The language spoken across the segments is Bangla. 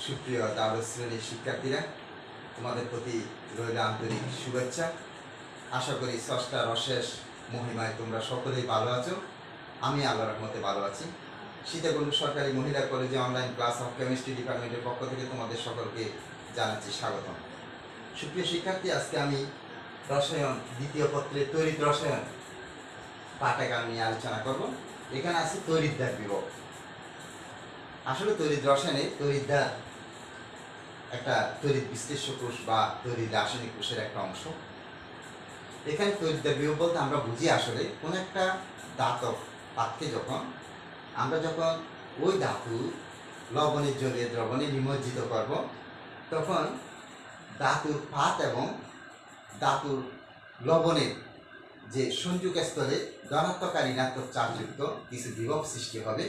সুপ্রিয় দ্বাদশ শ্রেণীর শিক্ষার্থীরা, তোমাদের প্রতি রইল আন্তরিক শুভেচ্ছা। আশা করি স্রষ্টার অশেষ মহিমায় তোমরা সকলেই ভালো আছো। আমি আল্লাহর রহমতে ভালো আছি। সীতাকুণ্ড সরকারি মহিলা কলেজে অনলাইন ক্লাস অফ কেমিস্ট্রি ডিপার্টমেন্টের পক্ষ থেকে তোমাদের সকলকে জানাচ্ছি স্বাগতম। সুপ্রিয় শিক্ষার্থী, আজকে আমি রসায়ন দ্বিতীয় পত্রের তড়িৎ রসায়ন পাঠ্যক্রম নিয়ে আলোচনা করব। এখানে আছে তড়িৎদ্বার বিভব। আসলে তড়িৎ রসায়নে তড়িৎদ্বার একটা তড়িৎ বিশ্লেষ্য কোষ বা তড়িৎ রাসায়নিক কোষের একটা অংশ। এখানে তড়িৎদ্বার বিভব বলতে আমরা বুঝি আসলে কোন একটা ধাতব পাত্রে আমরা যখন ওই ধাতু লবণের জলীয় দ্রবণে নিমজ্জিত করব, তখন ধাতুর পাত এবং ধাতুর লবণের যে সংযোগ স্থলে ধনাত্মক আর ঋণাত্মক চার্জযুক্ত কিছু বিভব সৃষ্টি হবে।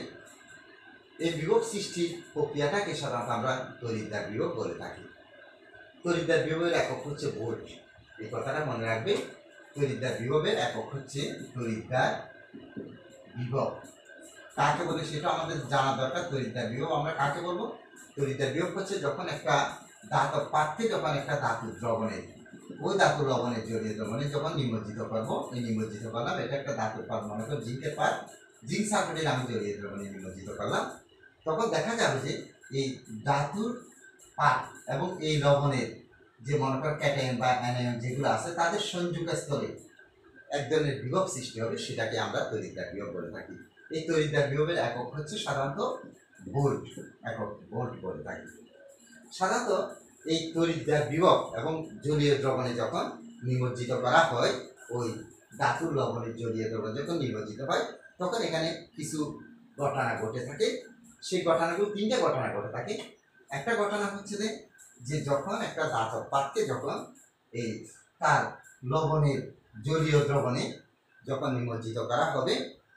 এই বিভব সৃষ্টির প্রক্রিয়াটাকে সাধারণত আমরা তড়িৎদ্বার বিভব বলে থাকি। তড়িৎদ্বার বিভবের একক হচ্ছে ভোল্ট। এই কথাটা মনে রাখবে, তড়িৎদ্বার বিভবের একক হচ্ছে তড়িৎদ্বার বিভব। কাকে বলে সেটা আমাদের জানা দরকার। তড়িৎদ্বার বিভব আমরা কাকে বলবো? তড়িৎদ্বার বিভব হচ্ছে যখন একটা ধাতব পাত্রে যখন একটা ধাতুর দ্রবণে ওই ধাতু লবণের জলীয় দ্রবণে যখন নিমজ্জিত করবো, এই নিমজ্জিত করলাম, এটা একটা ধাতুর পাত, মনে করো জিঙ্কের পাত, জিঙ্ক সালফেটের আমি জলীয় দ্রবণে নিমজ্জিত করলাম, তখন দেখা যাবে যে এই ধাতুর পাত এবং এই লবণের যে মনে কর ক্যাটায়ন বা অ্যানায়ন যেগুলো আছে, তাদের সংযোগ স্থলে এক ধরনের বিভব সৃষ্টি হবে, সেটাকে আমরা তড়িৎদ্বার বিভব বলে থাকি। এই তড়িৎদ্বার বিভবের একক হচ্ছে সাধারণত ভোল্ট, একক ভোল্ট বলে থাকি। সাধারণত এই তড়িৎদ্বার বিভব এবং জলীয় দ্রবণে যখন নিমজ্জিত করা হয়, ওই ধাতুর লবণের জলীয় দ্রবণ যখন নিমজ্জিত হয়, তখন এখানে কিছু ঘটনা ঘটে থাকে। সেই ঘটনাগুলো তিনটে ঘটনা ঘটে থাকে। একটা ঘটনা হচ্ছে যে যখন একটা ধাতব পাত্রে যখন এই তার লবণের জলীয় দ্রবণে যখন নিমজ্জিত করা হবে,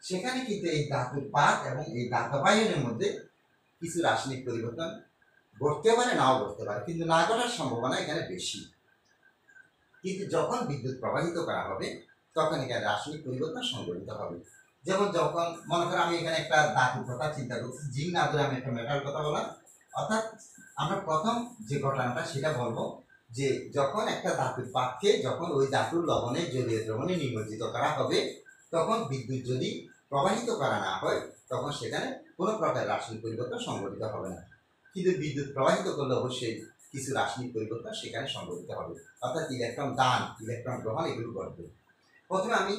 সেখানে কিন্তু এই ধাতুর পাত এবং এই ধাতব আয়নের মধ্যে কিছু রাসায়নিক পরিবর্তন ঘটতে পারে, নাও ঘটতে পারে, কিন্তু না ঘটার সম্ভাবনা এখানে বেশি। কিন্তু যখন বিদ্যুৎ প্রবাহিত করা হবে, তখন এখানে রাসায়নিক পরিবর্তন সংঘটিত হবে। যেমন যখন মনে করো আমি এখানে একটা ধাতুর কথা চিন্তা করছি, জিঙ্ক না ধরে আমি একটা মেটাল কথা বললাম, অর্থাৎ আমরা প্রথম যে ঘটনাটা সেটা বলবো যে যখন একটা ধাতুর পাত্রে যখন ওই ধাতুর লবণে জলীয় দ্রবণে নিমজ্জিত করা হবে, তখন বিদ্যুৎ যদি প্রবাহিত করা না হয়, তখন সেখানে কোনো প্রকার রাসায়নিক পরিবর্তন সংঘটিত হবে না। কিন্তু বিদ্যুৎ প্রবাহিত করলে অবশ্যই কিছু রাসায়নিক পরিবর্তন সেখানে সংঘটিত হবে, অর্থাৎ ইলেকট্রন দান, ইলেকট্রন গ্রহণ এগুলো ঘটবে। প্রথমে আমি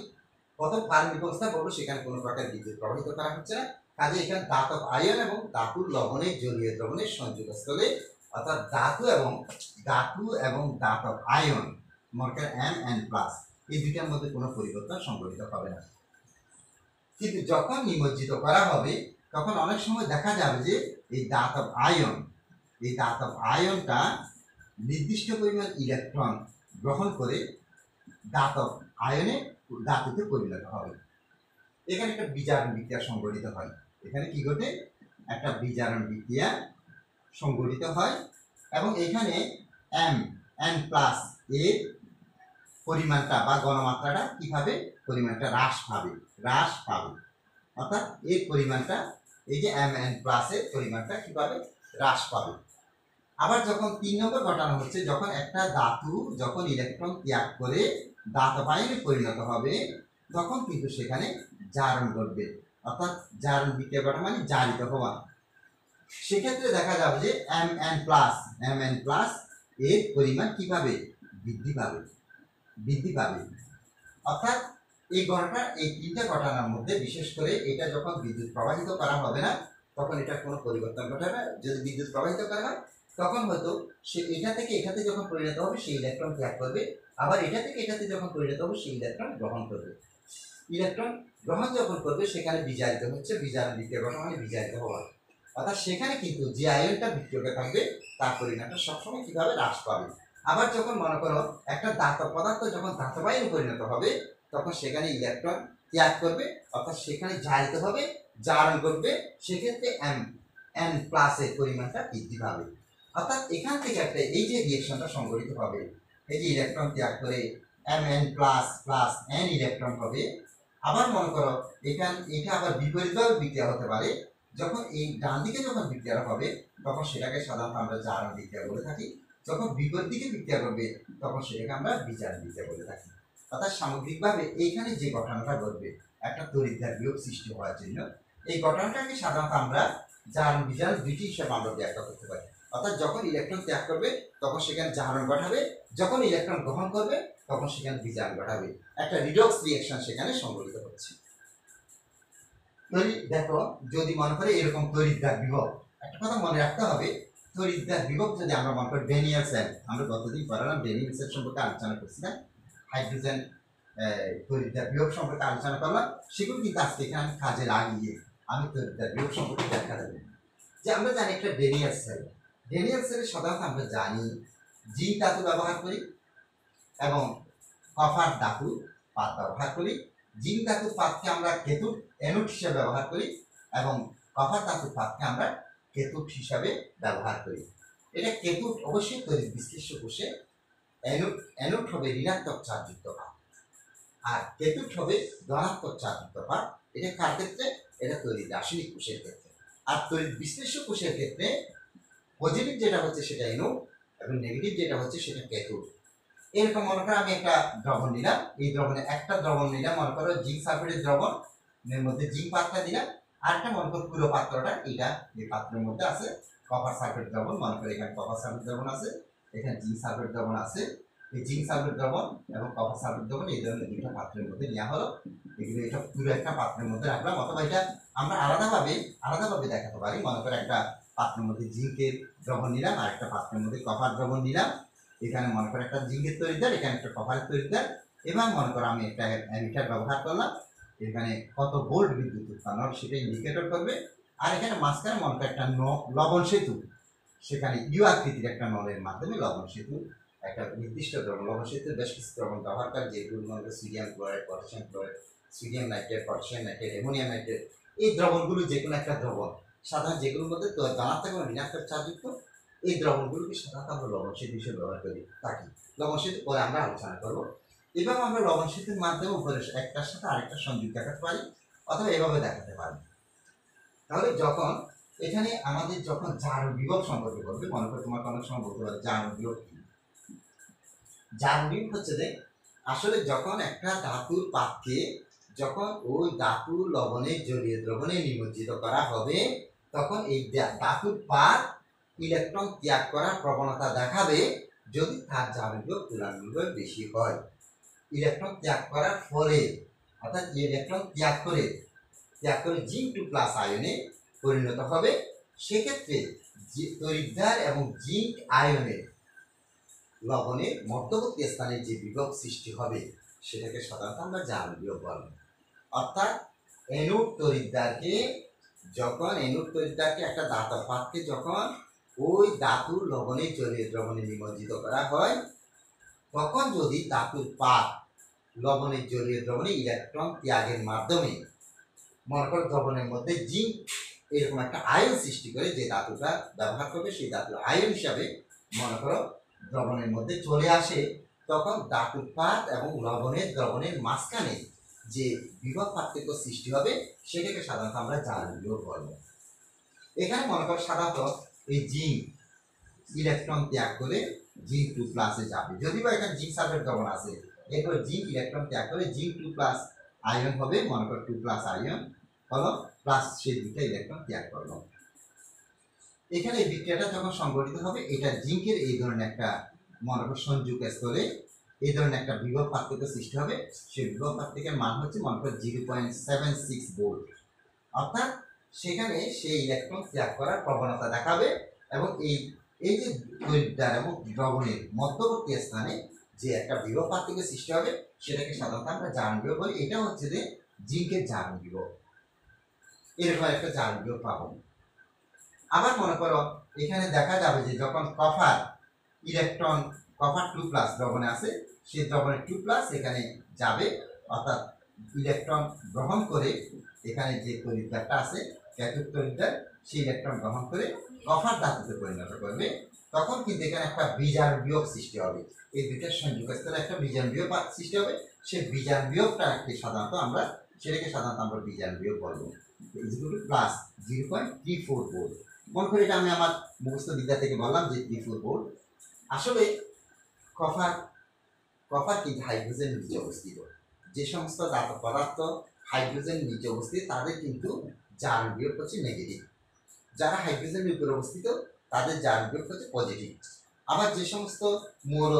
প্রথম প্রারম্ভিক অবস্থা বলবো, সেখানে কোনো প্রকার বিদ্যুৎ প্রবাহিত করা হচ্ছে না, কাজে এখানে ধাতব আয়ন এবং ধাতুর লবণের জলীয় দ্রবণের সংযোগস্থলে, অর্থাৎ ধাতু এবং ধাতব আয়ন মনে Mn+, এই দুইটার মধ্যে কোনো পরিবর্তন সংঘটিত হবে না। কিন্তু যখন নিমজ্জিত করা হবে, তখন অনেক সময় দেখা যাবে যে এই ধাতব আয়নটা নির্দিষ্ট পরিমাণ ইলেকট্রন গ্রহণ করে ধাতব আয়নে ধাতুতে পরিণত হবে। এখানে একটা বিজারণ বিক্রিয়া সংঘটিত হয়। এখানে কি ঘটে? একটা বিজারণ বিক্রিয়া সংঘটিত হয় এবং এখানে Mn+ এর পরিমাণটা বা ঘনমাত্রাটা কিভাবে পরিমাণটা হ্রাস পাবে, অর্থাৎ এর পরিমাণটা, এই যে Mn+ এর পরিমাণটা কিভাবে হ্রাস পাবে। আবার যখন 3 নম্বর ঘটনা হচ্ছে, যখন একটা ধাতু যখন ইলেকট্রন ত্যাগ করে ধাতব আয়নে পরিণত হবে, তখন কিন্তু সেখানে জারণ ঘটবে, অর্থাৎ জারণ বিক্রিয়া ঘটা মানে জারিত হওয়া। সেক্ষেত্রে দেখা যাবে যে Mn+ এর পরিমাণ কিভাবে বৃদ্ধি পাবে। অর্থাৎ এই তিনটা ঘটনার মধ্যে বিশেষ করে এটা যখন বিদ্যুৎ প্রবাহিত করা হবে না, তখন এটা কোনো পরিবর্তন ঘটাবে। যদি বিদ্যুৎ প্রবাহিত করা হয়, তখন হয়তো সে এটা থেকে এটাতে যখন পরিণত হবে, সেই ইলেকট্রন ত্যাগ করবে, আবার এটা থেকে এটাতে যখন পরিণত হবে, সেই ইলেকট্রন গ্রহণ করবে। ইলেকট্রন গ্রহণ যখন করবে, সেখানে বিজারিত হচ্ছে, বিজারণ বিক্রিয়া ঘটা মানে বিজারিত হওয়া, অর্থাৎ সেখানে কিন্তু যে আয়নটা বিক্রিয়কে থাকবে তার পরিমাণটা সবসময় কিভাবে হ্রাস পাবে। আবার যখন মনে করো একটা ধাতব পদার্থ যখন ধাতব আয়নে পরিণত হবে, তখন সেখানে ইলেকট্রন ত্যাগ করবে, অর্থাৎ সেখানে জারিত হবে, জারণ করবে, সেক্ষেত্রে N+ এর পরিমাণটা বৃদ্ধি পাবে। অর্থাৎ এখান থেকে একটা এই যে রিঅ্যাকশনটা সংঘটিত হবে, এই যে ইলেকট্রন ত্যাগ করে Mn+ N ইলেকট্রন হবে। আবার মনে করো এটা আবার বিপরীতভাবে বিক্রিয়া হতে পারে, যখন এই ডান দিকে যখন বিক্রিয়া হবে তখন সেটাকে সাধারণত আমরা জারণ বিক্রিয়া বলে থাকি, যখন বিপরীত দিকে বিক্রিয়া করবে তখন সেটাকে আমরা বিজারণ বিক্রিয়া বলে থাকি। অর্থাৎ সামগ্রিকভাবে এইখানে যে ঘটনাটা ঘটবে একটা তড়িৎদ্বার বিয়োগ সৃষ্টি হওয়ার জন্য, এই ঘটনাটাকে সাধারণত আমরা জারণ বিজারণ দুইটি হিসেবে আমরা ব্যাখ্যা করতে পারি। অর্থাৎ যখন ইলেকট্রন ত্যাগ করবে তখন সেখানে জারণ ঘটাবে, যখন ইলেকট্রন গ্রহণ করবে তখন সেখানে বিজারণ ঘটাবে, একটা রিডক্স রিঅ্যাকশন সেখানে সংঘটিত হচ্ছে। দেখো যদি মনে করে এরকম তড়িৎদ্বার বিভব, একটা কথা মনে রাখতে হবে, তড়িৎদ্বার বিভব যদি আমরা মনে করি ড্যানিয়েল সেল, আমরা গতদিন পড়ালাম ড্যানিয়েল সেল সম্পর্কে আলোচনা করছি না, হাইড্রোজেন তড়িৎদ্বার বিভব সম্পর্কে আলোচনা করলাম, সেগুলো কিন্তু আজকে এখানে আমি কাজে লাগিয়ে আমি তড়িৎদ্বার বিভব সম্পর্কে ব্যাখ্যা দেবো। যে আমরা জানি একটা ড্যানিয়েল সেল, ড্যানিয়েল সেলে সাধারণত আমরা জানি জিঙ্ক ধাতু ব্যবহার করি এবং কপার ধাতু পাত ব্যবহার করি। জিঙ্ক ধাতুর পাতকে আমরা কেতুর অ্যানোড হিসেবে ব্যবহার করি এবং কপার ধাতুর পাতকে আমরা কেতুট হিসাবে ব্যবহার করি। এটা কেতুট অবশ্যই তড়িৎ বিশ্লেষ্য কোষে, অ্যানোড হবে ঋণাত্মক চার্জযুক্ত পাত আর কেতুট হবে ধনাত্মক চার্জযুক্ত পাত। এটা কার ক্ষেত্রে? এটা তড়িৎ রাসায়নিক কোষের ক্ষেত্রে। আর তড়িৎ বিশ্লেষ্য কোষের ক্ষেত্রে পজিটিভ যেটা হচ্ছে সেটা অ্যানোড এবং নেগেটিভ যেটা হচ্ছে সেটা কেতুট। এরকম মনে করো আমি একটা দ্রবণ নিলাম, এই দ্রবণে একটা দ্রবণ নিলাম, মনে করো জিঙ্ক সালফেটের দ্রবণ, এর মধ্যে জিঙ্ক পাত্রটা দিলাম, আরেকটা মনে করো পুরো পাত্রটা এটা এই পাত্রের মধ্যে আছে কপার সালফেট দ্রবণ, মনে করো এখানে কপার সালফেট দ্রবণ আছে, এখানে জিঙ্ক সালফেট দ্রবণ আছে। এই জিঙ্ক সালফেট দ্রবণ এবং কপার সালফেট দ্রবণ এই ধরনের দুইটা পাত্রের মধ্যে নেওয়া হলো, এগুলো এটা পুরো একটা পাত্রের মধ্যে রাখলাম। অথবা এটা আমরা আলাদাভাবে দেখাতে পারি, মনে করো একটা পাত্রের মধ্যে জিঙ্কের দ্রবণ নিলাম আর একটা পাত্রের মধ্যে কপার দ্রবণ নিলাম, এখানে মনে করো একটা জিঙ্কের তড়িৎদ্বার, এখানে একটা কপারের তড়িৎদ্বার, এবং মনে করো আমি একটা অ্যামিটার ব্যবহার করলাম, এখানে কত ভোল্ট বিদ্যুৎ উৎপন্ন হবে সেটা ইন্ডিকেটর করবে। আর এখানে মাঝখানে মনে করো একটা লবণ সেতু, সেখানে ইউ আকৃতির একটা নলের মাধ্যমে লবণ সেতু একটা নির্দিষ্ট দ্রবণ, লবণ সেতুর বেশ কিছু দ্রবণ ব্যবহার করে, যেগুলো মনে করো sodium chloride, potassium chloride, sodium nitrate, potassium nitrate, ammonium nitrate. এই দ্রবণগুলো যে কোনো একটা দ্রবণ সাধারণ যেগুলোর মধ্যে ধনাত্মক এবং ঋণাত্মক চার্জযুক্ত, এই দ্রবণগুলোকে সাধারণত আমরা লবণ সেতু হিসেবে ব্যবহার করি থাকি। লবণ সেতু পরে আমরা আলোচনা করবো। এভাবে আমরা লবণ সেতুর মাধ্যমে উপরে একটার সাথে আরেকটা সংযোগ দেখাতে পারি অথবা এভাবে দেখাতে পারি। তাহলে যখন এখানে আমাদের যখন জারণ বিভব সম্পর্কে বলবে, মনে করে তোমাকে অনেক সময় বলতে পারে জারণ বিভব কি। জারণ বিভব হচ্ছে যে আসলে যখন একটা ধাতুর পাতকে যখন ওই ধাতু লবণের জলীয় দ্রবণে নিমজ্জিত করা হবে তখন এই ধাতুর পাত ইলেকট্রন ত্যাগ করার প্রবণতা দেখাবে যদি তার জারণ বিভব তুলনামূলকভাবে বেশি হয়। ইলেকট্রন ত্যাগ করার ফলে অর্থাৎ ইলেকট্রন ত্যাগ করে জিঙ্ক 2+ আয়নে পরিণত হবে, সেক্ষেত্রে তড়িৎদ্বার এবং জিঙ্ক আয়নের লবণের মধ্যবর্তী স্থানে যে বিভব সৃষ্টি হবে সেটাকে সাধারণত আমরা জারণ বিভব বলব। অর্থাৎ অ্যানোড তড়িৎদ্বারকে একটা ধাতব পাতকে যখন ওই ধাতুর লবণের জলীয় দ্রবণে নিমজ্জিত করা হয় তখন যদি ধাতুর পাত লবণের জলীয় দ্রবণে ইলেকট্রন ত্যাগের মাধ্যমে মনে করো দ্রবণের মধ্যে জিঙ্ক এরকম একটা আয়ন সৃষ্টি করে, যে ধাতুটা ব্যবহার করবে সেই ধাতুর আয়ন হিসাবে মনে করো দ্রবণের মধ্যে চলে আসে, তখন ধাতুর পাত এবং দ্রবণের মাঝখানে যে বিভব পার্থক্য সৃষ্টি হবে সেটাকে সাধারণত আমরা জারণ বিভব বলব। এখানে মনে করো সাধারণত এই জিঙ্ক ইলেকট্রন ত্যাগ করে জিঙ্ক 2+ যাবে, যদিও এখানে জিঙ্ক সালফেট দ্রবণ আছে, এরপর জিঙ্ক ইলেকট্রন ত্যাগ করে জিঙ্ক 2+ আয়ন হবে, মনে করো 2+ আয়ন হলো প্লাস সেই দুইটা ইলেকট্রন ত্যাগ করলো। এখানে এই বিক্রিয়াটা যখন সংঘটিত হবে এটা জিঙ্কের এই ধরনের একটা মনে করো সংযোগ স্থলে এই ধরনের একটা বিভব পার্থক্য সৃষ্টি হবে, সেই বিভব পার্থক্যের মান হচ্ছে মনে করো 0.76 ভোল্ট। অর্থাৎ সেখানে সেই ইলেকট্রন ত্যাগ করার প্রবণতা দেখাবে এবং এই যে তড়িৎদ্বার এবং দ্রবণের মধ্যবর্তী স্থানে যে একটা বিভব পার্থক্য সৃষ্টি হবে সেটাকে সাধারণত আমরা জারণ বিভব বলি। এটা হচ্ছে যে জিঙ্কের জারণ বিভব, এরকম একটা জারণ বিভব পাবো। আবার মনে করো এখানে দেখা যাবে যে যখন কপার 2+ দ্রবণে আছে, সেই দ্রবণের 2+ এখানে যাবে, অর্থাৎ ইলেকট্রন গ্রহণ করে এখানে যে তড়িৎদ্বারটা আছে ক্যাথোড তড়িৎদ্বার, সেই ইলেকট্রন গ্রহণ করে কপার ধাতুতে পরিণত করবে, তখন কিন্তু এখানে একটা বিজারণ বিয়োগ সৃষ্টি হবে, এই দুইটার সংযোগস্থলে একটা বিজারণ বিয়োগ সৃষ্টি হবে, সেই বিজারণ বিয়োগটাকে সাধারণত আমরা বিজারণ বিয়োগ বলবো। Plus 0.34 volt. মনে করি এটা আমি আমার মুখস্থ বিদ্যা থেকে বললাম যে 34 ভোল্ট। আসলে কপার কপার কিন্তু হাইড্রোজেন নিচে অবস্থিত। যে সমস্ত ধাতব পদার্থ হাইড্রোজেন নিচে অবস্থিত তাদের কিন্তু জারণ বিয়োগ হচ্ছে নেগেটিভ। যারা হাইড্রোজেনের উপরে অবস্থিত তাদের জারণ বিয়োগ হচ্ছে পজিটিভ। আবার যে সমস্ত মৌল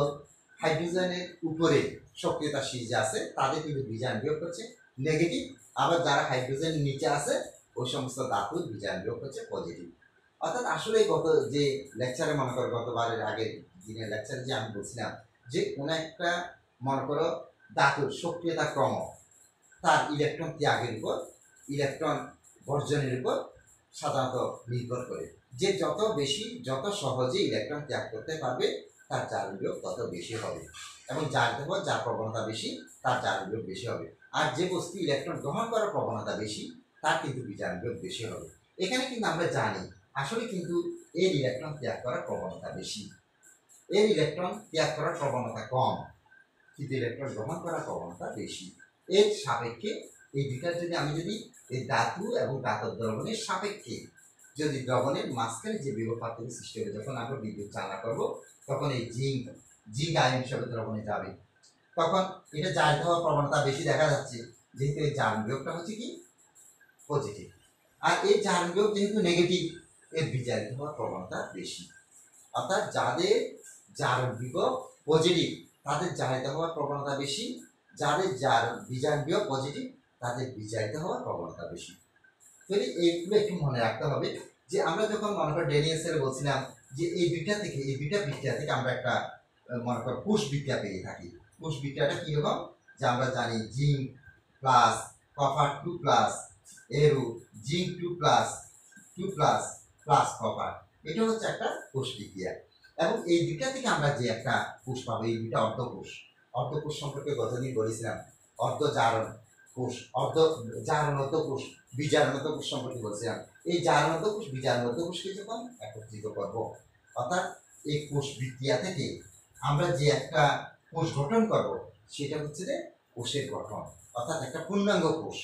হাইড্রোজেনের উপরে সক্রিয়তাশীল যে আছে তাদের কিন্তু বিজারণ বিয়োগ হচ্ছে নেগেটিভ। আবার যারা হাইড্রোজেনের নিচে আছে ওই সমস্ত ধাতুর বিজারণ বিয়োগ হচ্ছে পজিটিভ। অর্থাৎ আসলে গত যে লেকচারে মনে করো গতবারের আগের দিনের লেকচারে যে আমি বলছিলাম যে কোনো একটা মনে করো ধাতুর সক্রিয়তা ক্রম তার ইলেকট্রন ত্যাগের উপর ইলেকট্রন বর্জনের উপর সাধারণত নির্ভর করে। যে যত সহজে ইলেকট্রন ত্যাগ করতে পারবে তার জারণ বিয়োগ তত বেশি হবে, এবং যার দেহ যার প্রবণতা বেশি তার জারণ বিয়োগ বেশি হবে। আর যে বস্তু ইলেকট্রন গ্রহণ করার প্রবণতা বেশি তার কিন্তু বিজারণ বিয়োগ বেশি হবে। এখানে কিন্তু আমরা জানি আসলে কিন্তু এর ইলেকট্রন ত্যাগ করার প্রবণতা বেশি, এর ইলেকট্রন ত্যাগ করার প্রবণতা কম, কিন্তু ইলেকট্রন গ্রহণ করার প্রবণতা বেশি। এর সাপেক্ষে এই দুটার যদি এই ধাতু এবং ধাতব দ্রবণের সাপেক্ষে যদি দ্রবণের মাঝখানে যে বিভব পার্থক্য সৃষ্টি হবে, যখন আমরা বিদ্যুৎ চালনা করব তখন এই জিঙ্ক আয়ন হিসাবে দ্রবণে যাবে, তখন এটা জারিত হওয়ার প্রবণতা বেশি দেখা যাচ্ছে, যেহেতু এই জারণ বিয়োগটা হচ্ছে কি পজিটিভ। আর এই জারণ বিয়োগ যেহেতু নেগেটিভ, এর বিজারিত হওয়ার প্রবণতা বেশি। অর্থাৎ যাদের জারণ বিভব পজিটিভ তাদের জারিত হওয়ার প্রবণতা বেশি, যাদের বিজারণ বিয়োগ পজিটিভ তাদের বিজারিত হওয়ার প্রবণতা বেশি। তাহলে এইগুলো একটু মনে রাখতে হবে যে আমরা যখন মনে করি ডেনিয়াসের বলছিলাম যে এই দুইটা বিক্রিয়া থেকে আমরা একটা মনে কর কোষ বিক্রিয়া পেয়ে থাকি। কোষ বিক্রিয়াটা কীরকম যে আমরা জানি জিঙ্ক প্লাস কপার 2 প্লাস এরু জিঙ্ক 2 প্লাস প্লাস কপার, এটা হচ্ছে একটা কোষ বিক্রিয়া। এবং এই দুইটা থেকে আমরা যে একটা কোষ পাবো, এই দুইটা অর্ধকোষ সম্পর্কে গতদিন বলেছিলাম, অর্ধজারণ কোষ, জারণত কোষ, বিজারণত কোষ সম্পর্কে বলছিলাম। এই জারণত কোষ বিজারণত কোষকে যখন একত্রিত করব, অর্থাৎ এই কোষ বিক্রিয়া থেকে আমরা যে একটা কোষ গঠন করব সেটা হচ্ছে যে কোষের গঠন, অর্থাৎ একটা পূর্ণাঙ্গ কোষ।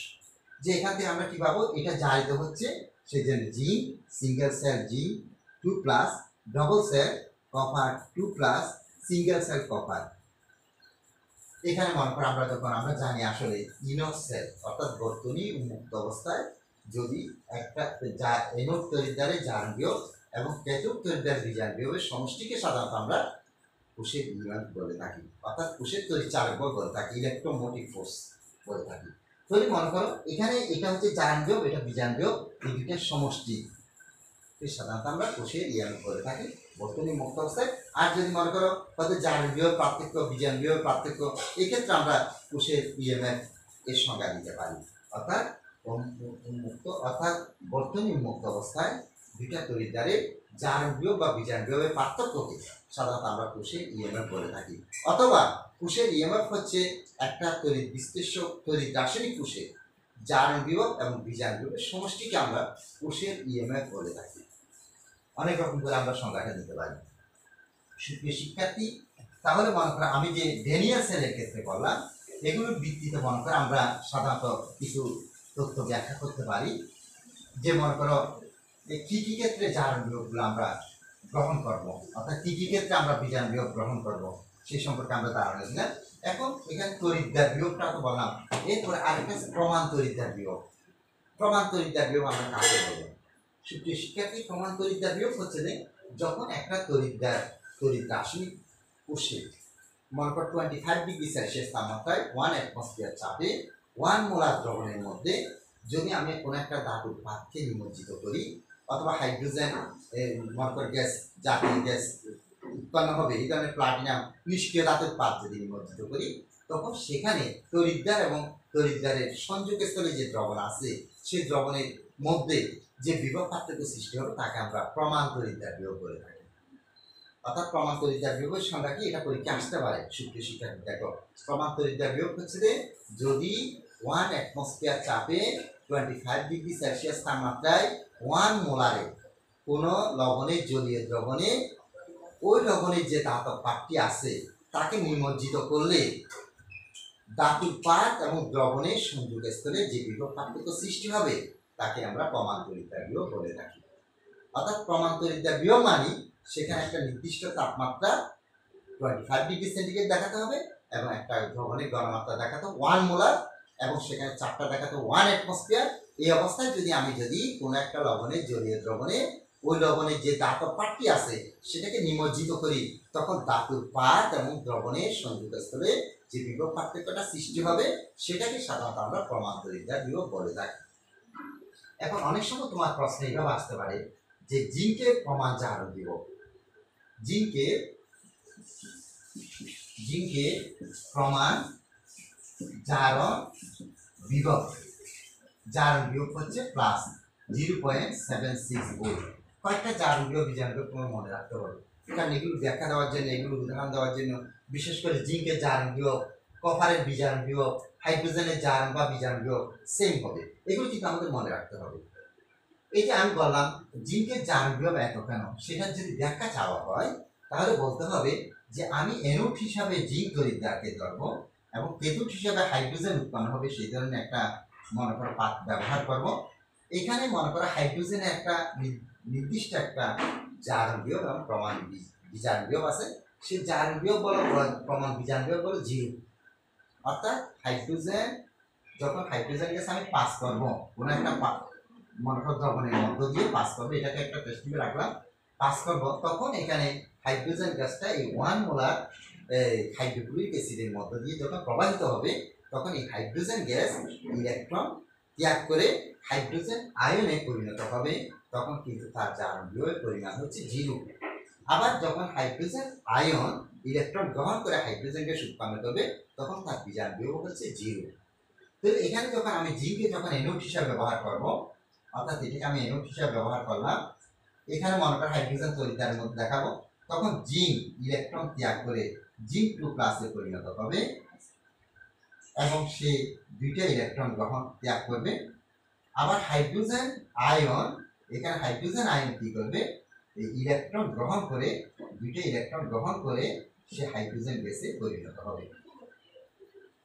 যে এখান থেকে আমরা কি পাবো, এটা জারিত হচ্ছে সেই জন্য zinc single cell zinc 2 plus double cell copper 2 plus single cell copper. এখানে মনে করো আমরা জানি আসলে ইনক সেল অর্থাৎ বর্তনী উন্মুক্ত অবস্থায় যদি একটা এনক তরিদ্বারের জারণ বিয়োগ এবং ক্যাথোড তরিদ্বার বিজারণ বিয়োগের সমষ্টিকে সাধারণত আমরা কোষের ইউনিয়ন বলে থাকি, অর্থাৎ কোষের তড়িৎচালক বল বলে থাকি, ইলেকট্রোমোটিভ ফোর্স বলে থাকি। তাহলে মনে করো এখানে এটা হচ্ছে জারণ বিয়োগ, এটা বিজারণ বিয়োগ, এই দুইটার সমষ্টি সাধারণত আমরা কোষের ইউনিয়ন বলে থাকি বর্তনী মুক্ত অবস্থায়। আর যদি মনে করো তাদের জারণ বিয়োগ পার্থক্য বিজারণ বিয়োগ পার্থক্য, এক্ষেত্রে আমরা কোষের ইএমএফ এর সংজ্ঞা দিতে পারি, অর্থাৎ উন্মুক্ত অর্থাৎ বর্তনী মুক্ত অবস্থায় দুইটা তড়িৎদ্বারের জারণ বিয়োগ বা বিজারণ বিয়োগের পার্থক্যকে সাধারণত আমরা কোষের ইএমএফ বলে থাকি। অথবা কোষের ইএমএফ হচ্ছে একটা তড়িৎ বিশ্লেষ্য তড়িৎ রাসায়নিক কোষের জারণ বিয়োগ এবং বিজারণ বিয়োগের সমষ্টিকে আমরা কোষের ইএমএফ বলে থাকি। অনেক রকম করে আমরা সংজ্ঞাটা দিতে পারি। সুপ্রিয় শিক্ষার্থী, তাহলে মনে করো আমি যে ডেনিয়াল সেলের ক্ষেত্রে বললাম এগুলোর ভিত্তিতে মনে করো আমরা সাধারণত কিছু তথ্য ব্যাখ্যা করতে পারি। যে মনে করো কি কি ক্ষেত্রে জারণ বিয়োগগুলো আমরা গ্রহণ করব, অর্থাৎ কি কি ক্ষেত্রে আমরা বিজারণ বিয়োগ গ্রহণ করব সেই সম্পর্কে আমরা ধারণা দিলাম। এখন এখানে তড়িৎদ্বার বিয়োগটা তো বললাম, এরপরে আরেকটা প্রমাণ তড়িৎদ্বার বিয়োগ। প্রমাণ তড়িৎদ্বার বিয়োগ আমরা কাকে বলবো? সুপ্রিয় শিক্ষার্থী, প্রমাণ তড়িৎদ্বার বিয়োগ হচ্ছে যে যখন একটা তড়িৎ রাসায়নিক কোষে মনে কর 25 ডিগ্রি সেলসিয়াস তাপমাত্রায় 1 অ্যাটমসফিয়ার চাপে 1 মোলার দ্রবণের মধ্যে যদি আমি কোনো একটা ধাতুর পাতকে নিমজ্জিত করি, অথবা হাইড্রোজেন মনে কর গ্যাস জাতীয় গ্যাস উৎপন্ন হবে, এই ধরনের প্লাটিনাম নিষ্ক্রিয় ধাতুর পাত যদি নিমজ্জিত করি, তখন সেখানে তড়িৎদ্বার এবং তড়িৎদ্বারের সংযোগস্থলে যে দ্রবণ আছে সেই দ্রবণের মধ্যে যে বিভব পার্থক্য সৃষ্টি হবে তাকে আমরা প্রমাণ তড়িৎদ্বার বিয়োগ বলে থাকি। অর্থাৎ প্রমাণ তড়িৎদ্বার বিয়োগের সংজ্ঞা কি, এটা পরীক্ষা আসতে পারে। সুপ্রিয় শিক্ষার্থী দেখো, প্রমাণ তড়িৎদ্বার বিয়োগ হচ্ছে যে যদি 1 অ্যাটমসফিয়ার চাপে 25 ডিগ্রি সেলসিয়াস তাপমাত্রায় 1 মোলারে কোনো লবণের জলীয় দ্রবণে ওই লবণের যে ধাতব পাতটি আছে তাকে নিমজ্জিত করলে ধাতুর পাত এবং দ্রবণের সংযোগস্থলে যে বিভব পার্থক্য সৃষ্টি হবে তাকে আমরা প্রমাণতরিতা বিভব বলে থাকি। অর্থাৎ প্রমাণতরিতা বিভব মানে সেখানে একটা নির্দিষ্ট তাপমাত্রা 25 ডিগ্রি সেন্টিগ্রেড দেখাতে হবে এবং একটা দ্রবণের ঘনমাত্রা দেখাতে 1 মোলার এবং সেখানে চাপটা দেখাতে 1 অ্যাটমসফিয়ার। এই অবস্থায় যদি কোনো একটা লবণের জলীয় দ্রবণে ওই লবণের যে ধাতব পাতটি আছে সেটাকে নিমজ্জিত করি, তখন ধাতুর পাত এবং দ্রবণের সংযোগস্থলে যে বিভব পার্থক্যটা সৃষ্টি হবে সেটাকে সাধারণত আমরা প্রমাণতরিতা বিভব বলে থাকি। এখন অনেক সময় তোমার প্রশ্ন এইভাবে আসতে পারে যে জিঙ্কের প্রমাণ জারণ বিভব, জিঙ্কের প্রমাণ জারণ বিভব হচ্ছে প্লাস 0.76 ভোল্ট। কয়েকটা জারণ বিভব বিজারণ বিভব তোমার মনে রাখতে হবে, কারণ এগুলো ব্যাখ্যা দেওয়ার জন্য, এগুলো উদাহরণ দেওয়ার জন্য, বিশেষ করে জিঙ্কের জারণ বিভব, কপারের বিজারণ বিভব, হাইড্রোজেনের জারণ বা বিজারণ বিভব সেম হবে, এগুলো কিন্তু আমাদের মনে রাখতে হবে। এই যে আমি বললাম জিঙ্কের জারণ বিভব এত কেন, সেটার যদি ব্যাখ্যা চাওয়া হয় তাহলে বলতে হবে যে আমি অ্যানোড হিসাবে জিঙ্ক তড়িৎদ্বারকে ধরবো এবং ক্যাথোড হিসাবে হাইড্রোজেন উৎপন্ন হবে সেই ধরনের একটা মনে করো পাত ব্যবহার করব। এখানে মনে করো হাইড্রোজেনের একটা নির্দিষ্ট একটা জারণ বিভব এবং প্রমাণ বিজারণ বিভব আছে, সেই জারণ বিভব বলো প্রমাণ বিজারণ বিভব বলো 0। অর্থাৎ যখন হাইড্রোজেন গ্যাস আমি পাস করবো কোনো একটা মনে করো দ্রবণের মধ্য দিয়ে পাস করবো, এটাকে একটা টেস্ট টিউবে রাখলাম, পাস করবো, তখন এখানে হাইড্রোজেন গ্যাসটা এই 1 মোলার হাইড্রোক্লোরিক অ্যাসিডের মধ্য দিয়ে যখন প্রবাহিত হবে তখন এই হাইড্রোজেন গ্যাস ইলেকট্রন ত্যাগ করে হাইড্রোজেন আয়নে পরিণত হবে, তখন কিন্তু তার জারণ বিভবের পরিমাণ হচ্ছে 0। আবার যখন হাইড্রোজেন আয়ন ইলেকট্রন গ্রহণ করে হাইড্রোজেন গ্যাস উৎপন্ন করবে তখন তার বিজারণ বিভব হচ্ছে 0। তো এখানে যখন আমি জিঙ্কে যখন অ্যানোড হিসাবে ব্যবহার করব, অর্থাৎ এটাকে আমি অ্যানোড হিসাবে ব্যবহার করলাম, এখানে মনে কর হাইড্রোজেন তড়িৎদ্বারের মধ্যে দেখাবো, তখন জিঙ্ক ইলেকট্রন ত্যাগ করে জিঙ্ক 2 প্লাসে পরিণত হবে এবং সে 2টা ইলেকট্রন গ্রহণ ত্যাগ করবে। আবার হাইড্রোজেন আয়ন, এখানে হাইড্রোজেন আয়ন কি করবে, এই ইলেকট্রন গ্রহণ করে 2টা ইলেকট্রন গ্রহণ করে সে হাইড্রোজেন গ্যাসে পরিণত হবে।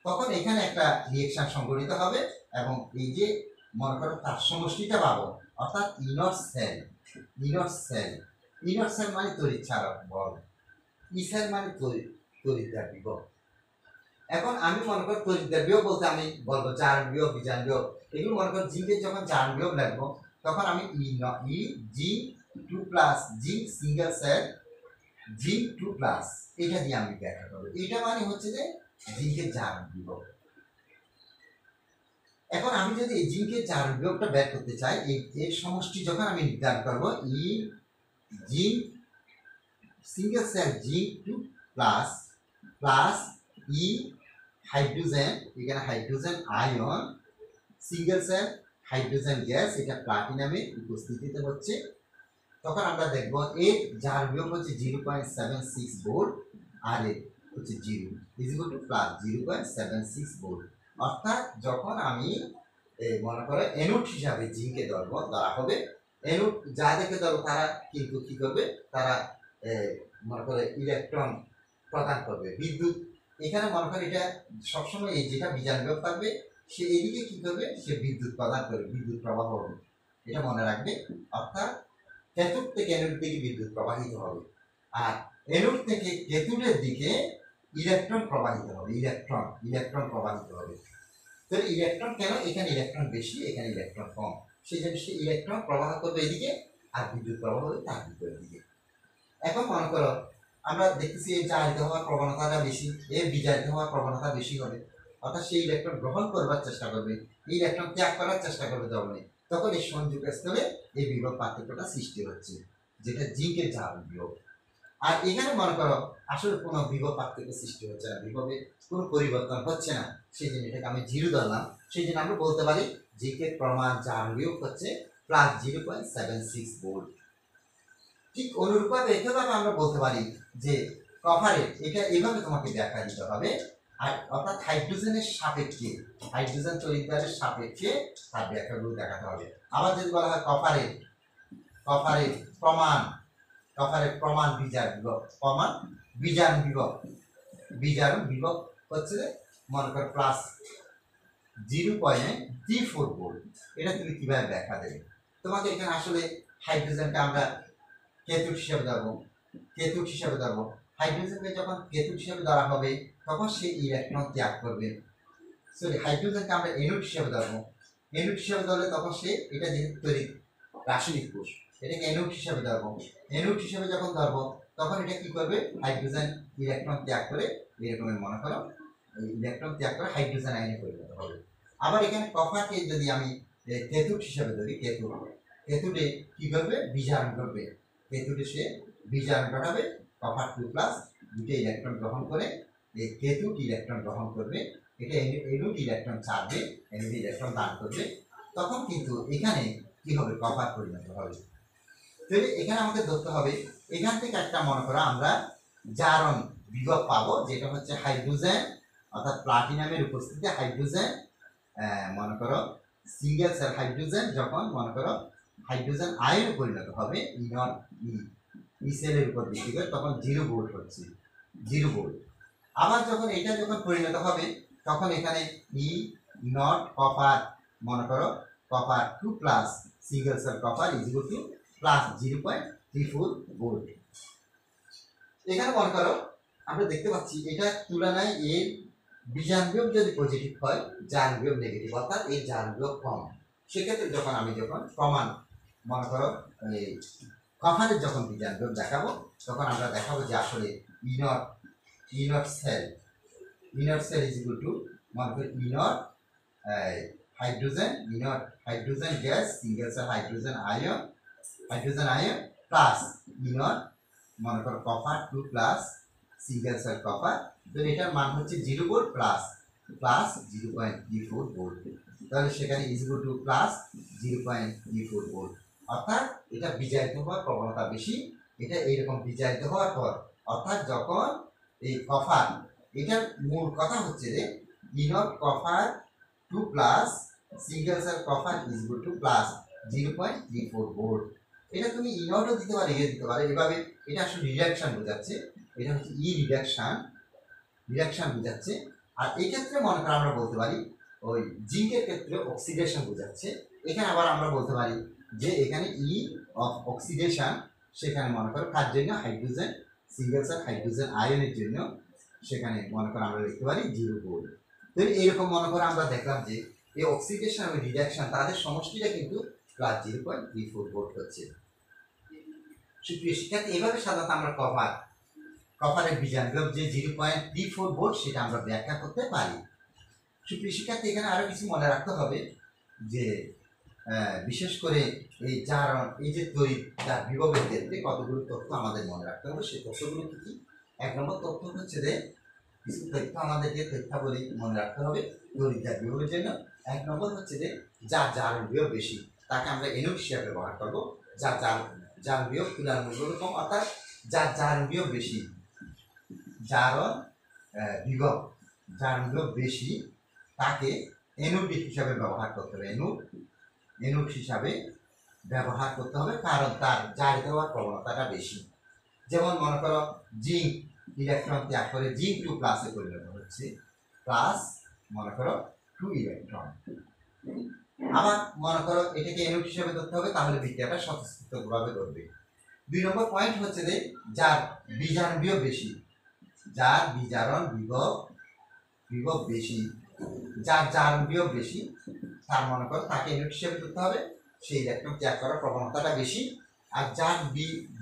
তখন এখানে একটা রিঅ্যাকশন সংঘটিত হবে এবং এই যে মনে করো তার সমষ্টিটা পাবো, অর্থাৎ ইনর সেল মানে তড়িৎচালক বল, ই সেল মানে তড়িৎদ্বার বিভব। এখন আমি মনে করি তড়িৎদ্বার বিভব বলতে আমি বলবো জারণ বিভব, বিজারণ বিভব, এগুলো মনে করো জিঙ্কের যখন জারণ বিভব লাগবো তখন আমি zinc 2 plus, zinc single cell zinc 2 plus, এটা দিয়ে আমি ব্যাখ্যা করবো। এটা মানে হচ্ছে যে জিঙ্কের জারণ বিভব। এখন আমি যদি এই জিঙ্কের জারণ বিভবটা বের করতে চাই, এর সমষ্টি যখন আমি নির্ধারণ করবো, zinc single cell zinc 2 plus plus E hydrogen, এখানে hydrogen ion single cell hydrogen gas, এটা প্লাটিনামে উপস্থিতিতে হচ্ছে, তখন আমরা দেখবো এর জারণ বিভব হচ্ছে 0.76 ভোল্ট আর এর হচ্ছে 0 is equal to plus 0.76 volt. অর্থাৎ যখন আমি মনে করো অ্যানোড হিসাবে জিঙ্কে ধরা হবে, অ্যানোড যা দেখে ধরো তারা কিন্তু কি করবে, তারা মনে করে ইলেকট্রন প্রদান করবে, বিদ্যুৎ, এখানে মনে করে এটা সবসময় এই যেটা বিজারণ বিভব থাকবে সে এদিকে কি করবে, সে বিদ্যুৎ প্রদান করবে, বিদ্যুৎ প্রবাহ হবে, এটা মনে রাখবে। অর্থাৎ ক্যাথোড থেকে অ্যানোড দিকে বিদ্যুৎ প্রবাহিত হবে আর অ্যানোড থেকে ক্যাথোডের দিকে ইলেকট্রন প্রবাহিত হবে, ইলেকট্রন প্রবাহিত হবে। তাহলে ইলেকট্রন কেন, এখানে ইলেকট্রন বেশি, এখানে ইলেকট্রন কম, সেই জন্য সে ইলেকট্রন প্রবাহ করবে এদিকে আর বিদ্যুৎ প্রবাহ হবে তার বিপরীত দিকে। এখন মনে করো আমরা দেখতেছি এই জারিত হওয়ার প্রবণতাটা বেশি, এর বিজারিত হওয়ার প্রবণতা বেশি হবে, অর্থাৎ সেই ইলেকট্রন গ্রহণ করবার চেষ্টা করবে, এই ইলেকট্রন ত্যাগ করার চেষ্টা করবে দ্রবণে, তখন এই সংযোগস্থলে এই বিভব পার্থক্যটা সৃষ্টি হচ্ছে, যেটা জিঙ্কের জারণ বিভব। আর এখানে মনে করো আসলে কোনো বিভব পার্থক্য সৃষ্টি হচ্ছে না, বিভবে কোনো পরিবর্তন হচ্ছে না, সেই জন্য এটাকে আমি 0 ধরলাম, সেই জন্য আমরা বলতে পারি জিঙ্কের প্রমাণ জারণ বিভব হচ্ছে প্লাস 0.76 ভোল্ট। ঠিক অনুরূপভাবে একইভাবে আমরা বলতে পারি যে কপারের, এটা এইভাবে তোমাকে ব্যাখ্যা দিতে হবে, আর অর্থাৎ হাইড্রোজেনের সাপেক্ষে, হাইড্রোজেন তড়িৎদ্বারের সাপেক্ষে তার ব্যাখ্যাগুলো দেখাতে হবে। আবার যদি বলা হয় কপারের প্রমাণ বিজারণ বিভব হচ্ছে মনে কর প্লাস 0.34 ভোল্ট। এটা তুমি কিভাবে ব্যাখ্যা দেবে? তোমাকে এখানে আসলে হাইড্রোজেনকে আমরা কেতুক হিসাবে ধরবো, কেতুক হিসাবে ধরবো। হাইড্রোজেনকে যখন কেতুক হিসাবে ধরা হবে তখন সে ইলেকট্রন ত্যাগ করবে। সরি, হাইড্রোজেনকে আমরা এনোড হিসাবে ধরবো। এনোড হিসাবে ধরলে তখন সে এটা যেহেতু তৈরি রাসায়নিক কোষ, এটাকে এনোড হিসাবে ধরবো। এনোড হিসাবে যখন ধরবো তখন এটা কি করবে? হাইড্রোজেন ইলেকট্রন ত্যাগ করে, এরকম মনে করো ইলেকট্রন ত্যাগ করে হাইড্রোজেন আয়নে পরিণত হবে। আবার এখানে কপারকে যদি আমি কেতুক হিসাবে ধরি, কেতুটে কি করবে? বিজারণ করবে। কেতুটে সে বিজারণ ঘটাবে, কপার 2+ দুটো ইলেকট্রন গ্রহণ করে এই কেতুট ইলেকট্রন গ্রহণ করবে, এটা এনোড ইলেকট্রন ছাড়বে, এনোড ইলেকট্রন দান করবে। তখন কিন্তু এখানে কি হবে? কপার পরিণত হবে। তাহলে এখানে আমাদের ধরতে হবে এখান থেকে একটা মনে করো আমরা জারণ বিভব পাবো, যেটা হচ্ছে হাইড্রোজেন অর্থাৎ প্লাটিনামের উপস্থিতিতে হাইড্রোজেন মনে করো সিঙ্গেল সেল হাইড্রোজেন যখন মনে করো হাইড্রোজেন আয়নে পরিণত হবে ই সেলের উপর ভিত্তি করে, তখন 0 ভোল্ট হচ্ছে, 0 ভোল্ট। আবার যখন এটা যখন পরিণত হবে তখন এখানে ই নট কপার মনে করো copper 2+ single cell copper equal to plus 0.34 volt. এখানে মনে করো আমরা দেখতে পাচ্ছি এটা তুলনায় এর বিজারণ বিভব যদি পজিটিভ হয়, জারণ বিভব নেগেটিভ, অর্থাৎ এর জারণ বিভব কম। সেক্ষেত্রে যখন আমি প্রমাণ মনে করো এই কপারের যখন বিজারণ বিভব দেখাবো তখন আমরা দেখাবো যে আসলে ইনট সেল ইজ ইকুয়াল টু মনে করো ইনট hydrogen gas single cell hydrogen ion plus ইনট মনে করো কপার 2+ সিঙ্গেল সেল কপার, তো এটার মান হচ্ছে 0 ভোল্ট প্লাস 0.34 ভোল্ট। তাহলে সেখানে is equal to plus 0.34 volt, অর্থাৎ এটা বিজারিত হওয়ার প্রবণতা বেশি। এটা এইরকম বিজারিত হওয়ার পর, অর্থাৎ যখন এই কপার, এটার মূল কথা হচ্ছে যে ইনট copper 2+ single cell copper is equal to plus 0.34 volt. এটা তুমি ইনটও দিতে পারে, দিতে পারে এভাবে। এটা আসলে রিডাকশন বোঝাচ্ছে, এটা হচ্ছে রিডাকশন বোঝাচ্ছে। আর এই ক্ষেত্রে মনে করো আমরা বলতে পারি ওই জিঙ্কের ক্ষেত্রে অক্সিডেশন বোঝাচ্ছে। এখানে আবার আমরা বলতে পারি যে এখানে অফ অক্সিডেশন, সেখানে মনে করো কার জন্য? হাইড্রোজেন সিঙ্গেল সেল হাইড্রোজেন আয়নের জন্য, সেখানে মনে করো আমরা লিখতে পারি 0 ভোল্ট। তো এইরকম মনে করো আমরা দেখলাম যে এই অক্সিডেশন এবং রিডাকশন তাদের সমষ্টিটা কিন্তু প্লাস 0.34 ভোল্ট হচ্ছে। সুপ্রিয় শিক্ষার্থী, এভাবে সাধারণত আমরা কপারের বিজারণ বিভব যে 0.34 ভোল্ট সেটা আমরা ব্যাখ্যা করতে পারি। সুপ্রিয় শিক্ষার্থী, এখানে আরো কিছু মনে রাখতে হবে যে বিশেষ করে এই যে তড়িৎ যার বিভবের ক্ষেত্রে কতগুলো তথ্য আমাদের মনে রাখতে হবে। সেই তথ্যগুলো কি? 1 নম্বর তথ্য হচ্ছে যে কিছু তথ্য আমাদেরকে তথ্যাবলী মনে রাখতে হবে তড়িৎ যার বিভবের জন্য। 1 নম্বর হচ্ছে যে যার জারণ বিভব বেশি তাকে আমরা এনোড হিসাবে ব্যবহার করবো। যার জারণ বিভব তুলনামূলক কম, অর্থাৎ যার জারণ বিভব বেশি, জারণ বিভব বেশি তাকে এনোড হিসাবে ব্যবহার করতে হবে। এনোড হিসাবে ব্যবহার করতে হবে, কারণ তার জারিত হওয়ার প্রবণতাটা বেশি। যেমন মনে করো জিঙ্ক ইলেকট্রন ত্যাগ করে জিঙ্ক 2+ পরিণত হচ্ছে, প্লাস মনে করো 2 ইলেকট্রন। আবার মনে করো এটাকে এনোড হিসাবে ধরতে হবে, তাহলে বিক্রিয়াটা স্বতঃস্ফূর্তভাবে ঘটবে। 2 নম্বর পয়েন্ট হচ্ছে যে যার বিজারণ বিভব বেশি, যার বিজারণ বিভব বেশি, যার জারণ বিভব বেশি, তার মনে করো তাকে এনোড হিসাবে ধরতে হবে, সেই ইলেকট্রন ত্যাগ করার প্রবণতাটা বেশি। আর যার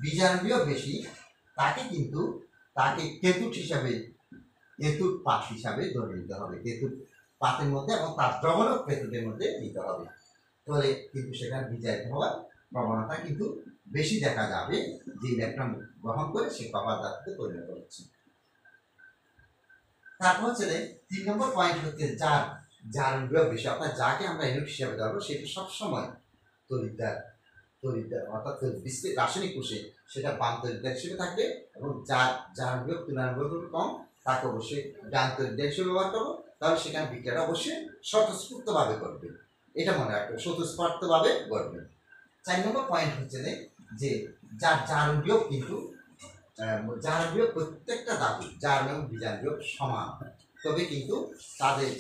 বিজারণ বিভব বেশি তাকে কেতুট পাত হিসাবে ধরে নিতে হবে, কেতুট পাতের মধ্যে এবং তার দ্রবণক কেতুটের মধ্যে নিতে হবে। তাহলে কিন্তু সেখানে বিজারিত হওয়ার প্রবণতা কিন্তু বেশি দেখা যাবে, যে ইলেকট্রন গ্রহণ করে সে কপার ধাতুতে পরিণত হচ্ছে। তারপর হচ্ছে 3 নম্বর পয়েন্ট হচ্ছে যার জারণ বিভব বেশি, অর্থাৎ যাকে আমরা এনোড হিসাবে ধরবো সেটা সবসময় তড়িৎদ্বার অর্থাৎ রাসায়নিক কোষে সেটা বাম তড়িৎদ্বার হিসেবে থাকবে, এবং যার জারণ বিভব তুলনামূলক কম তাকে অবশ্যই ডান তড়িৎদ্বার হিসেবে ব্যবহার করবো। তাহলে সেখানে বিক্রিয়াটা অবশ্যই স্বতঃস্ফূর্তভাবে করবে, এটা মনে রাখবে, স্বতঃস্ফূর্তভাবে করবে। 4 নম্বর পয়েন্ট হচ্ছে যে যার জারণ বিভব কিন্তু প্রত্যেকটা ধাতু জারণ এবং বিজারণ বিভব সমান, তবে কিন্তু তাদের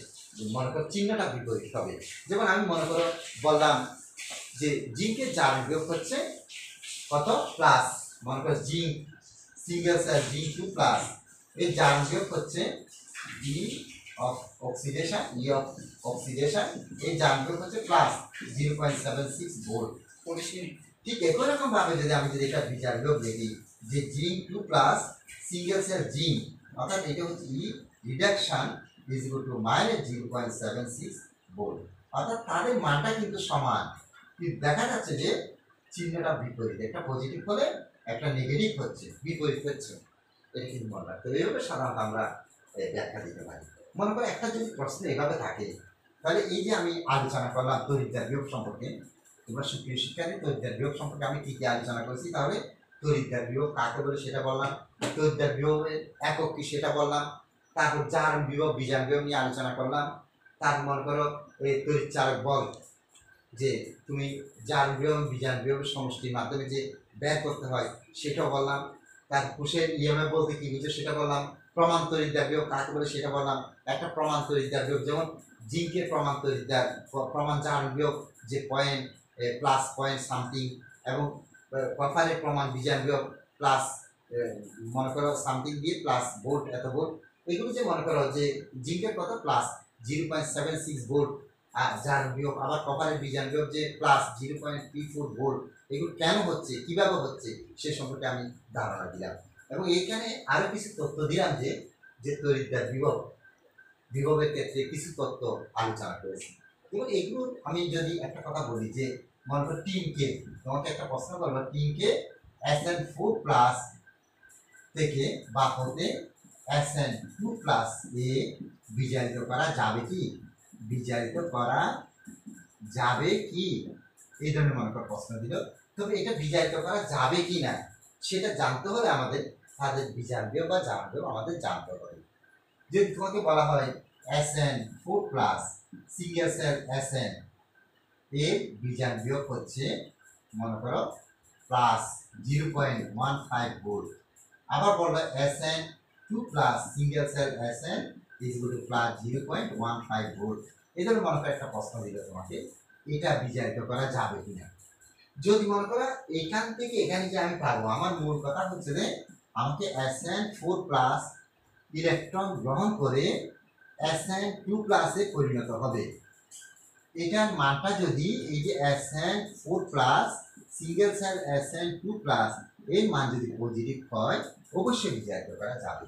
মনে করো চিহ্নটা বিপরীত হবে। যেমন আমি মনে করো বললাম যে জিঙ্কের জারণ বিয়োগ হচ্ছে কত প্লাস, মনে করো zinc single cell zinc 2 plus, এই জারণ বিয়োগ হচ্ছে ই অফ অক্সিডেশন এই জারণ বিয়োগ হচ্ছে প্লাস 0.76 ভোল্ট। ঠিক একই রকম ভাবে যদি আমি যদি এটা বিজার বিয়োগ লিখি যে zinc 2 plus single cell zinc, অর্থাৎ এটা হচ্ছে E reduction is equal to -0.76 volt, অর্থাৎ তাদের মানটা কিন্তু সমান, কিন্তু দেখা যাচ্ছে যে চিহ্নটা বিপরীত, একটা পজিটিভ হলে একটা নেগেটিভ হচ্ছে, বিপরীত হচ্ছে। এটা কিন্তু মনে রাখতে হবে। এইভাবে সাধারণত আমরা ব্যাখ্যা দিতে পারি। মনে করো একটা যদি প্রশ্ন এভাবে থাকে, তাহলে এই যে আমি আলোচনা করলাম তড়িৎদ্বার বিয়োগ সম্পর্কে, তোমরা সুপ্রিয় শিক্ষার্থী তড়িৎদ্বার বিয়োগ সম্পর্কে আমি কি কি আলোচনা করেছি, তাহলে তড়িৎদ্বার বিয়োগ কাকে বলে সেটা বললাম, তড়িৎদ্বার বিয়োগের একক কি সেটা বললাম, তারপর জারণ বিভব বিজারণ বিভব নিয়ে আলোচনা করলাম। তারপর মনে করো এই তড়িৎ চালক বল যে তুমি জারণ বিভব বিজারণ বিভবের সমষ্টির মাধ্যমে যে বের করতে হয় সেটাও বললাম। তার কোষের ইএমএফ বলতে কি বুঝো সেটা বললাম। প্রমাণ তড়িৎদ্বার বিভব কাকে বলে সেটা বললাম। একটা প্রমাণ তড়িৎদ্বার বিভব যেমন জিঙ্কের প্রমাণ তড়িৎদ্বার প্রমাণ জারণ বিভব যে পয়েন্ট প্লাস পয়েন্ট সামথিং, এবং কপারের প্রমাণ বিজারণ বিভব প্লাস মনে করো সামথিং দিয়ে প্লাস ভোল্ট এত ভোল্ট, এগুলো যে মনে করো যে জিঙ্কের কত প্লাস 0.76 ভোল্ট জারণ বিভব, আবার কপারের বিজারণ বিভব যে প্লাস 0.34 ভোল্ট, এগুলো কেন হচ্ছে কিভাবে হচ্ছে সে সম্পর্কে আমি ধারণা দিলাম। এবং এইখানে আরো কিছু তথ্য দিলাম যে তড়িৎদ্বার বিভবের ক্ষেত্রে কিছু তথ্য আলোচনা করেছি। এবং এগুলো আমি যদি একটা কথা বলি যে মনে করো টিনকে, তোমাকে একটা প্রশ্ন করবো, টিনকে SN4 প্লাস থেকে বা হতে SN2 প্লাস এ বিজারিত করা যাবে কি, বিজারিত করা যাবে কি, এই ধরনের মনে করো প্রশ্ন দিল। তবে এটা বিজারিত করা যাবে কি না সেটা জানতে হলে আমাদের তাদের বিজারণ বিভব বা জারণ বিভব আমাদের জানতে হবে। যদি তোমাকে বলা হয় SN4 plus single cell SN এর বিজারণ বিভব হচ্ছে মনে করো প্লাস 0.15 ভোল্ট, আবার বলবে SN2 plus single cell SN is equal to plus 0.15 volt, এই ধরনের মনে করো একটা প্রশ্ন দিল তোমাকে, এটা বিজারিত করা যাবে কিনা। যদি মনে করো এখান থেকে এখানে যে আমি পাবো, আমার মূল কথা হচ্ছে যে আমাকে SN4 প্লাস ইলেকট্রন গ্রহণ করে SN2 প্লাসে পরিণত হবে। এটার মানটা যদি এই যে SN4 plus single cell SN2 plus এর মান যদি পজিটিভ হয় অবশ্যই বিজারিত করা যাবে,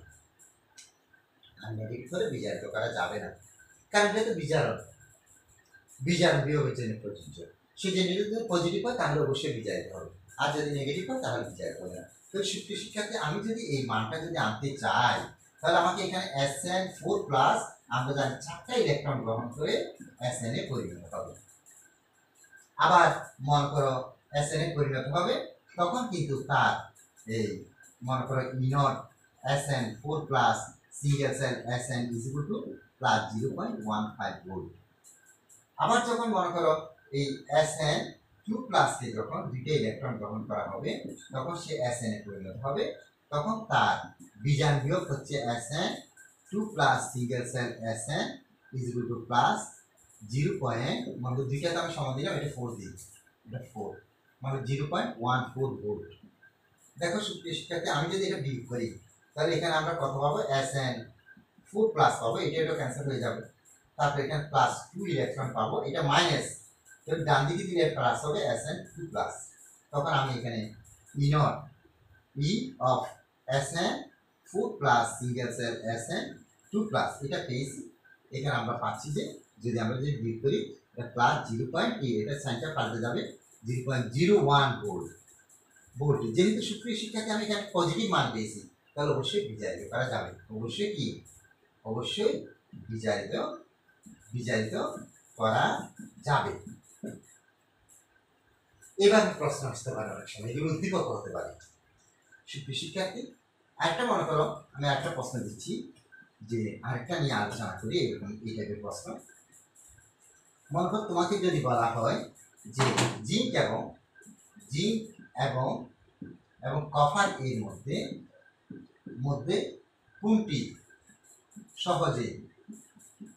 আর নেগেটিভ হলে বিজারিত করা যাবে না, কারণ এটা তো বিজারণ বিভবের জন্য প্রযোজ্য। সে যদি পজিটিভ হয় তাহলে অবশ্যই বিজারিত হবে, আর যদি নেগেটিভ হয় তাহলে বিজারিত হবে না। তো সুপ্রিয় শিক্ষার্থী, আমি যদি এই মানটা যদি আনতে চাই তাহলে আমাকে এখানে SN4 প্লাস আমরা জানি 4টা ইলেকট্রন গ্রহণ করে SN এ পরিণত হবে। আবার মনে করো SN এ পরিণত হবে তখন কিন্তু তার এই মনে করো E naught SN4 plus single cell SN is equal to plus 0.15 volt. আবার যখন মনে করো এই SN2 প্লাসকে যখন দুইটা ইলেকট্রন গ্রহণ করা হবে তখন সে SN এ পরিণত হবে, তখন তার বিজারণ বিভব হচ্ছে SN2 plus single cell SN is equal to plus 0. মানে দুইটাতে আমি সমান দিলাম, এটা 4 দিই, এটা 4 মানে 0.14 ভোল্ট। দেখো সুপ্রিয় শিক্ষার্থী, আমি যদি এটা বিয়োগ করি তাহলে এখানে আমরা কত পাবো, SN4 প্লাস পাবো, এটা ক্যান্সেল হয়ে যাবে, তারপর এখানে প্লাস 2 ইলেকট্রন পাবো, এটা মাইনাস, তো ডান দিকে দিলে প্লাস হবে SN2 প্লাস, তখন আমি এখানে E naught E of SN4 plus single cell SN2 plus এটা পেয়েছি। এখানে আমরা পাচ্ছি যে যদি আমরা যদি বিয়োগ করি এটা প্লাস 0. এটা সাইনটা পাল্টে যাবে 0.01 ভোল্ট। যেহেতু সুপ্রিয় শিক্ষার্থী আমি এখানে পজিটিভ মান পেয়েছি তাহলে অবশ্যই বিজারিত করা যাবে, অবশ্যই কি, অবশ্যই বিজারিত করা যাবে। এবার প্রশ্ন আসতে পারে, অনেক সময় এগুলো উদ্দীপক হতে পারে। সুপ্রিয় শিক্ষার্থী, আরেকটা মনে করো আমি একটা প্রশ্ন দিচ্ছি যে আরেকটা নিয়ে আলোচনা করি, এরকম এই টাইপের প্রশ্ন। মনে করো তোমাকে যদি বলা হয় যে জিঙ্ক এবং কপার এর মধ্যে কোনটি সহজে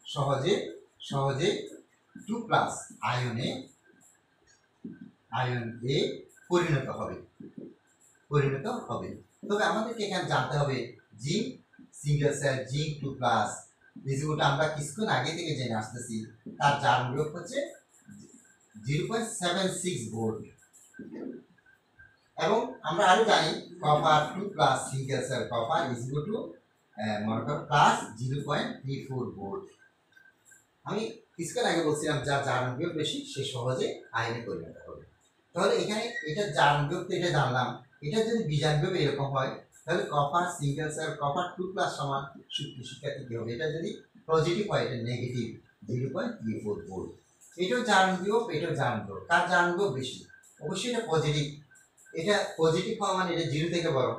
সহজে সহজে 2 প্লাস আয়নে এ পরিণত হবে। তবে আমাদেরকে এখানে জানতে হবে zinc single cell zinc 2 plus রিজিওটা আমরা কিছুক্ষণ আগে থেকে জেনে আসতেছি, তার জারণ বিয়োগ হচ্ছে 0.76 ভোল্ট। এবং আমরা আরো জানি copper 2 plus single cell copper is equal two মনে করো প্লাস 0.34 ভোল্ট। আমি কিছুক্ষণ আগে বলছিলাম যার জারণ বিয়োগ বেশি সে সহজে আয়নে পরিণত হবে। তাহলে এখানে এটা জারণ বিয়োগ তো এটা জানলাম, এটা যদি বিজারণ বিয়োগ এরকম হয় তাহলে copper single cell copper 2 plus সমান শিক্ষার্থী কি হবে? এটা যদি পজিটিভ হয় এটা নেগেটিভ 0.34 ভোল্ট। এটাও জারণ বিয়োগ, এটাও জারণ বিয়োগ। কার জারণ বিয়োগ বেশি? অবশ্যই এটা পজিটিভ। এটা পজিটিভ হওয়া মানে এটা 0 থেকে বড়,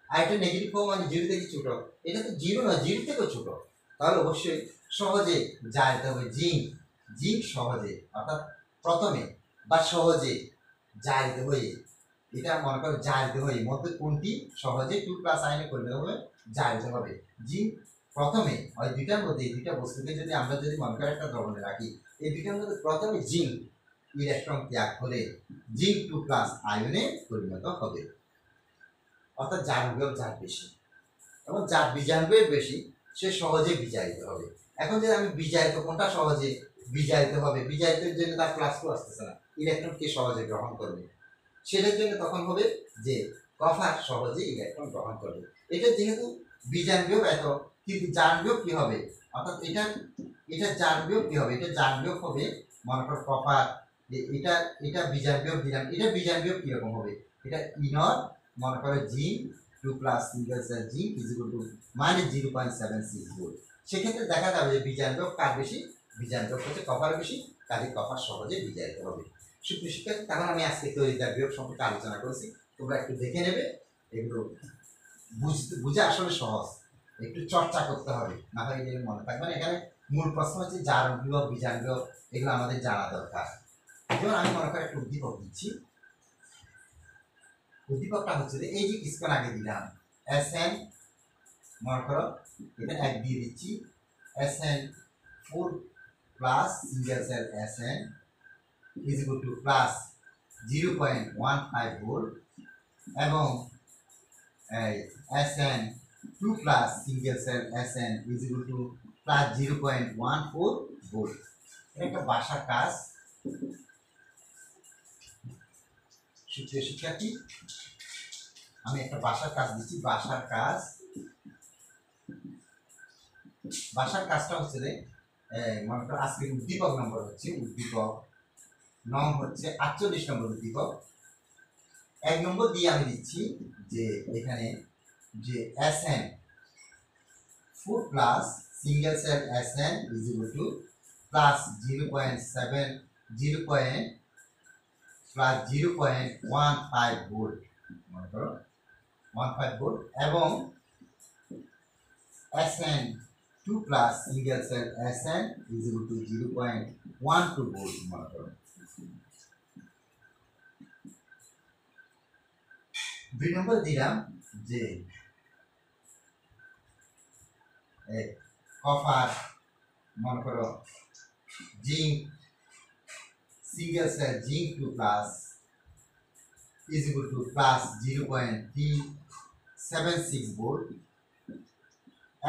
আর এটা নেগেটিভ হওয়া মানে 0 থেকে ছোট। এটা তো 0 না, 0 থেকেও ছোট। তাহলে অবশ্যই সহজে জানতে হবে জিঙ্ক সহজে অর্থাৎ প্রথমে বা সহজে জানতে হয়ে, এটা মনে করো জানতে হয়ে মধ্যে কোনটি সহজে 2 প্লাস আয়নে পরিণত হবে জানতে হবে। জিঙ্ক প্রথমে ওই দুইটার মধ্যে এই দুইটা বস্তুকে যদি আমরা যদি মনে করি একটা দ্রবণে রাখি, এই দুইটার মধ্যে প্রথমে জিঙ্ক ইলেকট্রন ত্যাগ করে জিঙ্ক 2 প্লাস আয়নে পরিণত হবে। অর্থাৎ জারণ বিয়োগ যার বেশি এবং যার বিজারণ বিয়োগ বেশি সে সহজে বিজারিত হবে। এখন যদি আমি বিজারিত কোনটা সহজে বিজারিত হবে, বিজারিতের জন্য তার প্লাস টু আসতেছে না, ইলেকট্রনকে সহজে গ্রহণ করবে, সেটার জন্য তখন হবে যে কপার সহজে ইলেকট্রন গ্রহণ করবে। এটা যেহেতু বিজারণ বিয়োগ এত, কিন্তু জারণ বিয়োগ কি হবে? অর্থাৎ এটা জারণ বিয়োগ কি হবে? এটা জারণ বিয়োগ হবে মনে করো কপার, এটা বিজারণ বিয়োগ দিলাম, এটা বিজারণ বিয়োগ কিরকম হবে? এটা ইনর মনে করো zinc 2 plus single cell zinc is equal to -0.76 volt. সেক্ষেত্রে দেখা যাবে যে বিজারণ বিয়োগ কার বেশি? বিজারণ বিয়োগ হচ্ছে কপার বেশি, কাজে কপার সহজে বিজারিত হবে। সুপ্রিয় শিক্ষার্থী, তখন আমি আজকে তড়িৎদ্বার বিয়োগ সম্পর্কে আলোচনা করেছি, তোমরা একটু দেখে নেবে। এগুলো বুঝে আসলে সহজ, একটু চর্চা করতে হবে, না হয় এগুলো মনে থাকবে না। এখানে মূল প্রশ্ন হচ্ছে জারণ বিয়োগ বিজারণ বিয়োগ, এগুলো আমাদের জানা দরকার। যেমন আমি মনে করি একটা উদ্দীপক দিচ্ছি, উদ্দীপকটা হচ্ছে যে এই যে কিছুক্ষণ আগে দিলাম Sn মনে করো এটা 1 দিয়ে দিচ্ছি, Sn 4 plus single cell Sn is equal to plus 0.15 volt এবং Sn 2 plus single cell Sn is equal to plus 0.14 volt. এটা একটা বাসার কাজ। সুপ্রিয় শিক্ষার্থী, আমি একটা বাসার কাজ দিচ্ছি। বাসার কাজটা হচ্ছে যে মনে করো আজকে উদ্দীপক নম্বর হচ্ছে উদ্দীপক নং হচ্ছে 48 নম্বর উদ্দীপক। 1 নম্বর দিয়ে আমি দিচ্ছি যে এখানে যে Sn 4 plus single cell Sn is equal to plus 0.15 volt, মনে করো 15 ভোল্ট এবং Sn 2 plus single cell Sn is equal to 0.12 volt, মনে করো। 2 নম্বর দিলাম যে কপার মনে করো zinc single cell zinc 2 plus is equal to plus 0.376 volt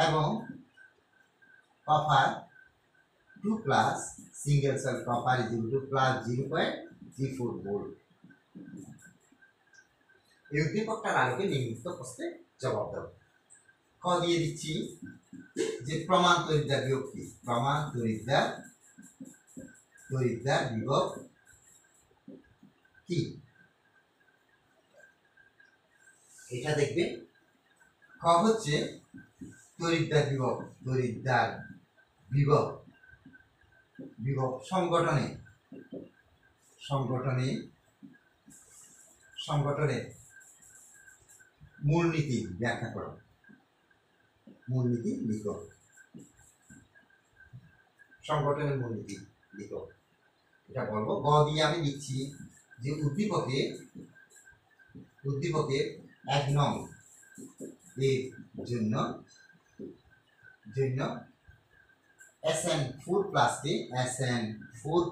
এবং copper 2 plus single cell copper is equal to plus 0.34 volt. এই উদ্দীপকটার আলোকে নিম্নলিখিত প্রশ্নে জবাব দাও। ক দিয়ে দিচ্ছি যে প্রমাণ তড়িৎদ্বার বিভব কি? প্রমাণ তড়িৎদ্বার বিভব কি? এটা দেখবে। ক হচ্ছে তড়িৎদ্বার বিভব সংগঠনে মূলনীতি ব্যাখ্যা করো। মূলনীতি লিখো, সংগঠনের মূলনীতি লিখো, এটা বলবো। গ দিয়ে আমি লিখছি যে উদ্দীপকে 1 নং এর জন্য SN4 প্লাস কে SN4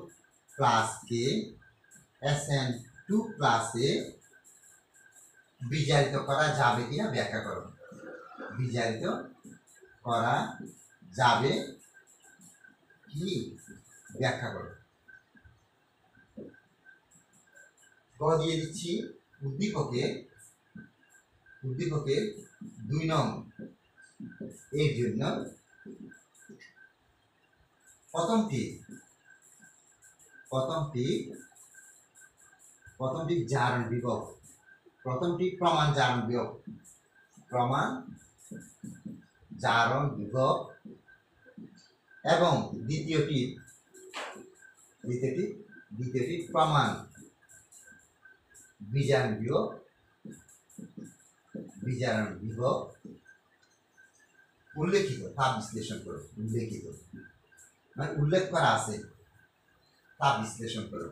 প্লাস কে SN2 প্লাসে বিজারিত করা যাবে কিনা ব্যাখ্যা করো। বিজারিত করা যাবে কি ব্যাখ্যা করো। ক দিয়ে দিচ্ছি উদ্দীপকে 2 নং এর জন্য প্রথমটি জারণ বিভব, প্রথমটি প্রমাণ জারণ বিভব এবং দ্বিতীয়টি প্রমাণ বিজারণ বিভব উল্লেখিত তা বিশ্লেষণ করো। উল্লেখিত মানে উল্লেখ করা আছে তা বিশ্লেষণ করো।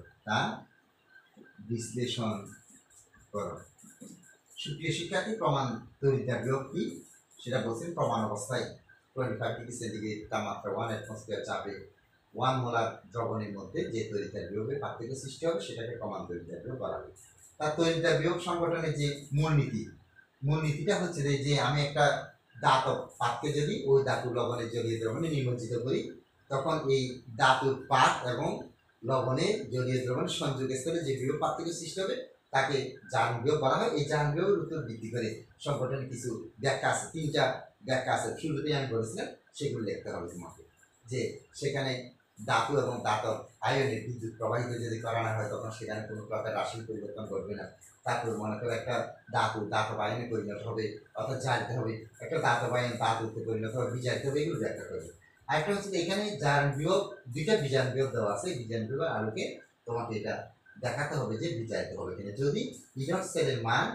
সুপ্রিয় শিক্ষার্থী, প্রমাণ তড়িৎ বিভব কি সেটা বলছেন। প্রমাণ অবস্থায় 25 ডিগ্রি সেন্টিগ্রেড তাপমাত্রা 1 অ্যাটমসফিয়ার চাপে 1 মোলার দ্রবণের মধ্যে যে তড়িৎ বিভবের পার্থক্য সৃষ্টি হবে সেটাকে প্রমাণ তড়িৎ বিভব বলা হয়। তার তড়িৎ বিভব সংগঠনের যে মূলনীতিটা হচ্ছে যে আমি একটা ধাতব পাতকে যদি ওই ধাতু লবণের জলীয় দ্রবণে নিমজ্জিত করি, তখন এই ধাতুর পাত এবং লবণের জলীয় দ্রবণের সংযোগ স্থলে যে বিভব পার্থক্য সৃষ্টি হবে তাকে জারণ বিভব বলা হয়। এই জারণ বিভবের উপর ভিত্তি করে সংগঠনের কিছু ব্যাখ্যা আছে, 3টা ব্যাখ্যা আছে। শুরুতেই আমি বলেছিলাম সেগুলো লিখতে হবে তোমাকে, যে সেখানে ধাতু এবং ধাতব আয়নের বিদ্যুৎ প্রবাহিত যদি করানো হয় তখন সেখানে কোনো প্রকার রাশির পরিবর্তন করবে না। তারপর মনে করো একটা ধাতব আয়নে পরিণত হবে অর্থাৎ জারিত হবে, একটা ধাতব আয়ন ধাতুতে পরিণত হবে, বিজারিত হবে, এগুলো ব্যাখ্যা করবে। আরেকটা হচ্ছে এখানে জারণ বিভব 2টা বিজারণ বিভব দেওয়া আছে। বিজারণ বিভবের আলোকে তোমাকে এটা দেখাতে হবে যে বিজারিত হবে কিনা। যদি ইনক সেলের মান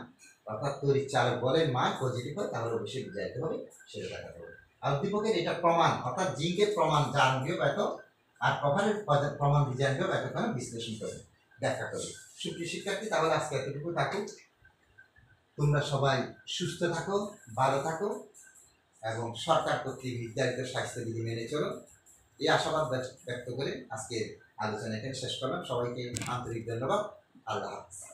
অর্থাৎ তড়িৎ চালক বলের মান পজিটিভ হয় তাহলে অবশ্যই বিজারিত হবে, সেটা দেখাতে হবে। আর উদ্দীপকের এটা প্রমাণ অর্থাৎ জিঙ্কের প্রমাণ জারণ বিভব এত, আর কপারের প্রমাণ বিজারণ বিভব এতখানে বিশ্লেষণ করবে, ব্যাখ্যা করবে। সুপ্রিয় শিক্ষার্থী, তাহলে আজকে এতটুকু থাকুক। তোমরা সবাই সুস্থ থাকো, ভালো থাকো এবং সরকার কর্তৃক নির্ধারিত স্বাস্থ্যবিধি মেনে চলো, এই আশাবাদ ব্যক্ত করে আজকে আলোচনা এখানে শেষ করলাম। সবাইকে আন্তরিক ধন্যবাদ। আল্লাহ হাফেজ।